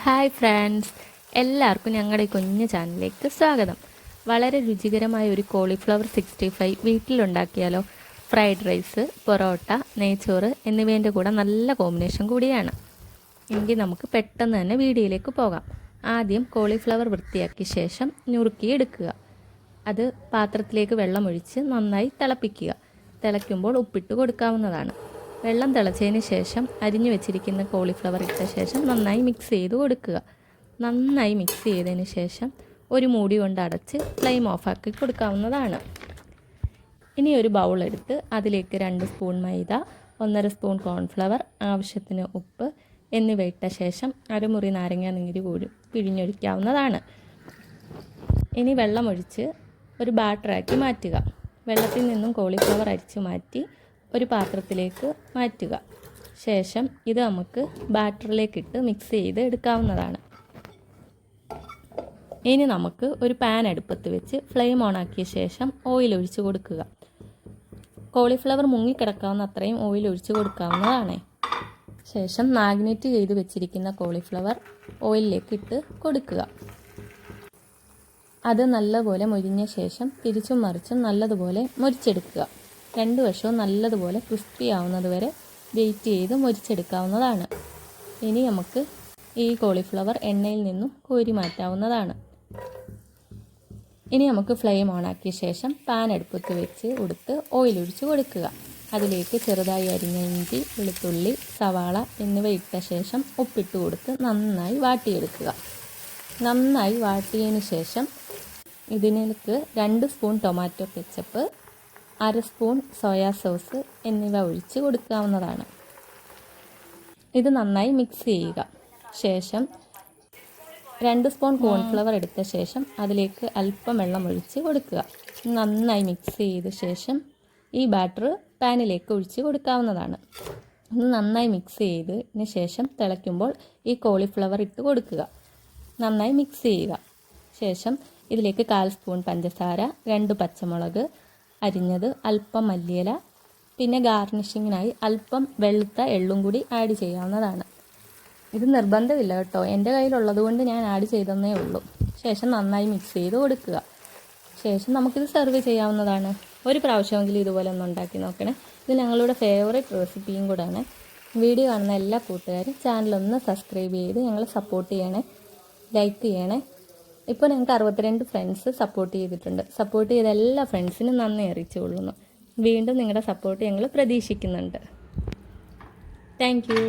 Hi friends, എല്ലാവർക്കും ഞങ്ങളുടെ കുഞ്ഞു ചാനലിലേക്ക് സ്വാഗതം. വളരെ രുചികരമായ ഒരു കോളിഫ്ലവർ 65 വീട്ടിലുണ്ടാക്കിയാലോ? ഫ്രൈഡ് റൈസ്, പൊറോട്ട, നെയ്ച്ചോറ് എന്നിവേൻ്റെ കൂടെ നല്ല കോമ്പിനേഷൻ കൂടിയാണ്. എങ്കിൽ നമുക്ക് പെട്ടെന്ന് തന്നെ വീഡിയോയിലേക്ക് പോകാം. ആദ്യം കോളിഫ്ലവർ വൃത്തിയാക്കിയ ശേഷം നുറുക്കിയെടുക്കുക. അത് പാത്രത്തിലേക്ക് വെള്ളമൊഴിച്ച് നന്നായി തിളപ്പിക്കുക. തിളയ്ക്കുമ്പോൾ ഉപ്പിട്ട് കൊടുക്കാവുന്നതാണ്. വെള്ളം തിളച്ചതിന് ശേഷം അരിഞ്ഞു വെച്ചിരിക്കുന്ന കോളിഫ്ലവർ ഇട്ട ശേഷം നന്നായി മിക്സ് ചെയ്ത് കൊടുക്കുക. നന്നായി മിക്സ് ചെയ്തതിന് ശേഷം ഒരു മൂടി കൊണ്ട് അടച്ച് ഫ്ലെയിം ഓഫാക്കി കൊടുക്കാവുന്നതാണ്. ഇനി ഒരു ബൗൾ എടുത്ത് അതിലേക്ക് 2 സ്പൂൺ മൈദ, 1.5 സ്പൂൺ കോൺഫ്ലവർ, ആവശ്യത്തിന് ഉപ്പ് എന്നിവ ഇട്ട ശേഷം അരമുറി നാരങ്ങ നീര് കൂടി പിഴിഞ്ഞൊഴിക്കാവുന്നതാണ്. ഇനി വെള്ളമൊഴിച്ച് ഒരു ബാറ്ററാക്കി മാറ്റുക. വെള്ളത്തിൽ നിന്നും കോളിഫ്ലവർ അരിച്ചു മാറ്റി ഒരു പാത്രത്തിലേക്ക് മാറ്റുക. ശേഷം ഇത് നമുക്ക് ബാറ്ററിലേക്കിട്ട് മിക്സ് ചെയ്ത് എടുക്കാവുന്നതാണ്. ഇനി നമുക്ക് ഒരു പാൻ അടുപ്പത്ത് വെച്ച് ഫ്ലെയിം ഓൺ ആക്കിയ ശേഷം ഓയിൽ ഒഴിച്ച് കൊടുക്കുക. കോളിഫ്ലവർ മുങ്ങിക്കിടക്കാവുന്ന അത്രയും ഓയിൽ ഒഴിച്ച് കൊടുക്കാവുന്നതാണ്. ശേഷം മാഗ്നേറ്റ് ചെയ്ത് വെച്ചിരിക്കുന്ന കോളിഫ്ലവർ ഓയിലിലേക്ക് ഇട്ട് കൊടുക്കുക. അത് നല്ലപോലെ മൊരിഞ്ഞ ശേഷം തിരിച്ചും മറിച്ചും നല്ലതുപോലെ മൊരിച്ചെടുക്കുക. 2 വശവും നല്ലതുപോലെ ക്രിസ്പി ആവുന്നത് വരെ വെയിറ്റ് ചെയ്ത് മൊരിച്ചെടുക്കാവുന്നതാണ്. ഇനി നമുക്ക് ഈ കോളിഫ്ലവർ എണ്ണയിൽ നിന്നും കോരി മാറ്റാവുന്നതാണ്. ഇനി നമുക്ക് ഫ്ലെയിം ഓൺ ആക്കിയ ശേഷം പാൻ അടുപ്പത്ത് വെച്ച് കൊടുത്ത് ഓയിൽ ഒഴിച്ച് കൊടുക്കുക. അതിലേക്ക് ചെറുതായി അരിഞ്ഞ ഇഞ്ചി, വെളുത്തുള്ളി, സവാള എന്നിവ ഇട്ട ശേഷം ഉപ്പിട്ട് കൊടുത്ത് നന്നായി വാട്ടിയെടുക്കുക. നന്നായി വാട്ടിയതിന് ശേഷം ഇതിലേക്ക് 2 spoon tomato ketchup, 1/2 spoon soya sauce എന്നിവ ഒഴിച്ച് കൊടുക്കാവുന്നതാണ്. ഇത് നന്നായി മിക്സ് ചെയ്യുക. ശേഷം 2 സ്പൂൺ കോൺഫ്ലവർ എടുത്ത ശേഷം അതിലേക്ക് അല്പം വെള്ളം ഒഴിച്ച് കൊടുക്കുക. നന്നായി മിക്സ് ചെയ്ത ശേഷം ഈ ബാറ്റർ പാനിലേക്ക് ഒഴിച്ച് കൊടുക്കാവുന്നതാണ്. ഇത് നന്നായി മിക്സ് ചെയ്തതിന് ശേഷം തിളയ്ക്കുമ്പോൾ ഈ കോളിഫ്ലവർ ഇട്ട് കൊടുക്കുക. നന്നായി മിക്സ് ചെയ്യുക. ശേഷം ഇതിലേക്ക് 1/4 സ്പൂൺ പഞ്ചസാര, 2 പച്ചമുളക് അരിഞ്ഞത്, അല്പം മല്ലിയില, പിന്നെ ഗാർണിഷിങ്ങിനായി അല്പം വെളുത്ത എള്ളും കൂടി ആഡ് ചെയ്യാവുന്നതാണ്. ഇത് നിർബന്ധമില്ല കേട്ടോ, എൻ്റെ കയ്യിലുള്ളത് കൊണ്ട് ഞാൻ ആഡ് ചെയ്തെന്നേ ഉള്ളൂ. ശേഷം നന്നായി മിക്സ് ചെയ്ത് കൊടുക്കുക. ശേഷം നമുക്കിത് സെർവ് ചെയ്യാവുന്നതാണ്. ഒരു പ്രാവശ്യമെങ്കിലും ഇതുപോലെ ഒന്ന് ഉണ്ടാക്കി നോക്കണേ. ഇത് ഞങ്ങളുടെ ഫേവറേറ്റ് റെസിപ്പിയും കൂടെയാണ്. വീഡിയോ കാണുന്ന എല്ലാ കൂട്ടുകാരും ചാനലൊന്ന് സബ്സ്ക്രൈബ് ചെയ്ത് ഞങ്ങളെ സപ്പോർട്ട് ചെയ്യണേ, ലൈക്ക് ചെയ്യണേ. ഇപ്പോൾ ഞങ്ങൾക്ക് 62 ഫ്രണ്ട്സ് സപ്പോർട്ട് ചെയ്തിട്ടുണ്ട്. സപ്പോർട്ട് ചെയ്ത എല്ലാ ഫ്രണ്ട്സിനും നന്ദി അറിയിച്ചു കൊള്ളുന്നു. വീണ്ടും നിങ്ങളുടെ സപ്പോർട്ട് ഞങ്ങൾ പ്രതീക്ഷിക്കുന്നുണ്ട്. Thank you.